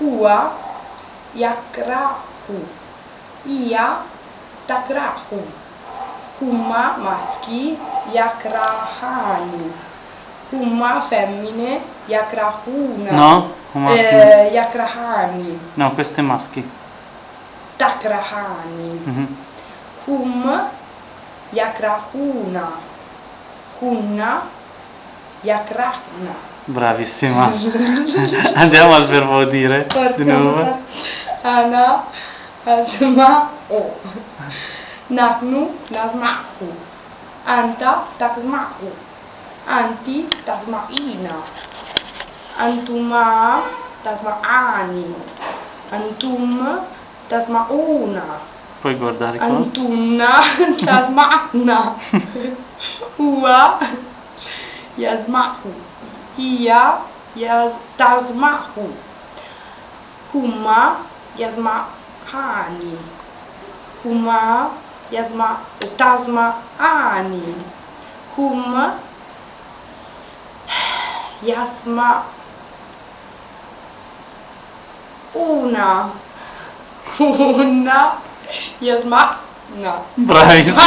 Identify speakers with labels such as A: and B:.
A: Huwa yakrahu. Ia takrahu. Huma maschi yakrahani. Huma femmine yakrahuna.
B: No?
A: Yakrahani.
B: No, questo è maschi.
A: Takrahani. Hum yakrahuna. Hunna yakrahna.
B: Bravissima. Andiamo al verbo dire di nuovo.
A: Ana asma'u. Nahnu nasma'u. Anta tasma'u. Anti tasma'ina. Antuma tasma'ani. Antum tasma'una.
B: Puoi guardare qua.
A: Antunna tasma'na. Huwa yasma'u. Hiya tasma'u. Huma yasma'ani. Huma tasma'ani. Hum yasma'una. Hunna yasma'na.
B: Bravissima.